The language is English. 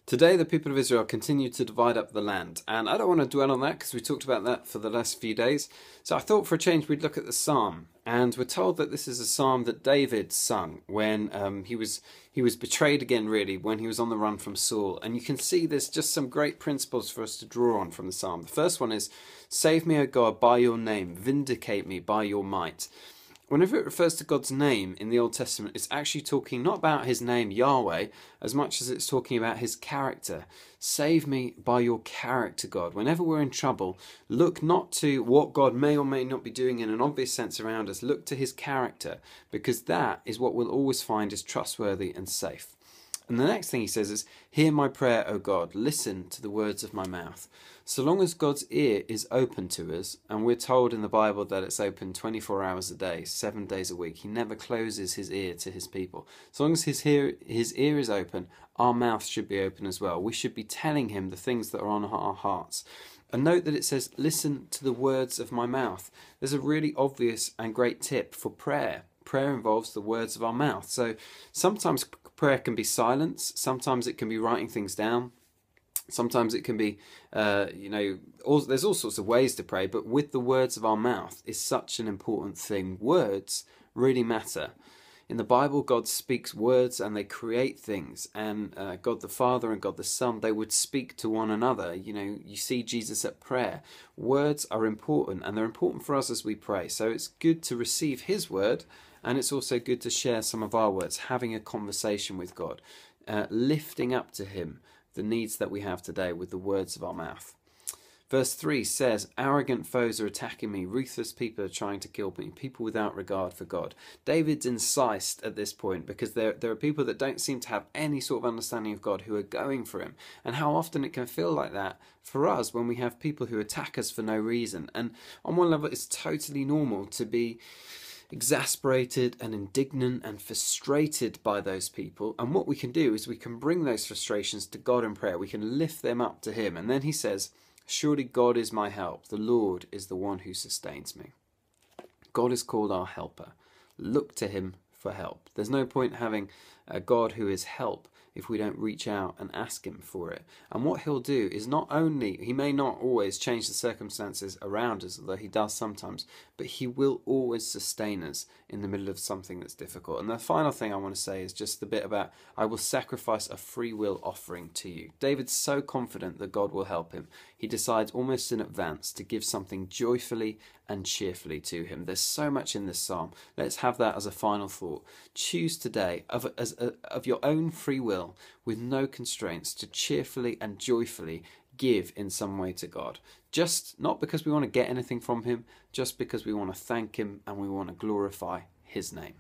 Today, the people of Israel continue to divide up the land, and I don't want to dwell on that because we talked about that for the last few days. So I thought for a change we'd look at the psalm, and we're told that this is a psalm that David sung when he was betrayed again, really, when he was on the run from Saul. And you can see there's just some great principles for us to draw on from the psalm. The first one is, "Save me, O God, by your name; vindicate me by your might." Whenever it refers to God's name in the Old Testament, it's actually talking not about his name, Yahweh, as much as it's talking about his character. Save me by your character, God. Whenever we're in trouble, look not to what God may or may not be doing in an obvious sense around us. Look to his character, because that is what we'll always find is trustworthy and safe. And the next thing he says is, "Hear my prayer, O God, listen to the words of my mouth." So long as God's ear is open to us, and we're told in the Bible that it's open 24 hours a day, 7 days a week, he never closes his ear to his people. As long as his ear is open, our mouth should be open as well. We should be telling him the things that are on our hearts. And note that it says, "Listen to the words of my mouth." There's a really obvious and great tip for prayer. Prayer involves the words of our mouth. So sometimes prayer can be silence, sometimes it can be writing things down, sometimes it can be, there's all sorts of ways to pray, but with the words of our mouth is such an important thing. Words really matter. In the Bible, God speaks words and they create things, and God the Father and God the Son, they would speak to one another. You see Jesus at prayer. Words are important, and they're important for us as we pray. So it's good to receive his word, and it's also good to share some of our words, having a conversation with God, lifting up to him the needs that we have today with the words of our mouth. Verse 3 says, "Arrogant foes are attacking me, ruthless people are trying to kill me, people without regard for God." David's incensed at this point because there are people that don't seem to have any sort of understanding of God who are going for him. And how often it can feel like that for us when we have people who attack us for no reason. And on one level, it's totally normal to be exasperated and indignant and frustrated by those people. And what we can do is we can bring those frustrations to God in prayer. We can lift them up to him. And then he says, "Surely God is my help. The Lord is the one who sustains me." God is called our helper. Look to him for help. There's no point having a God who is help if we don't reach out and ask him for it. And what he'll do is not only, he may not always change the circumstances around us, although he does sometimes, but he will always sustain us in the middle of something that's difficult. And the final thing I want to say is just the bit about, "I will sacrifice a free will offering to you." David's so confident that God will help him, he decides almost in advance to give something joyfully and cheerfully to him. There's so much in this psalm. Let's have that as a final thought. Choose today, of your own free will, with no constraints, to cheerfully and joyfully give in some way to God. Just not because we want to get anything from him, just because we want to thank him and we want to glorify his name.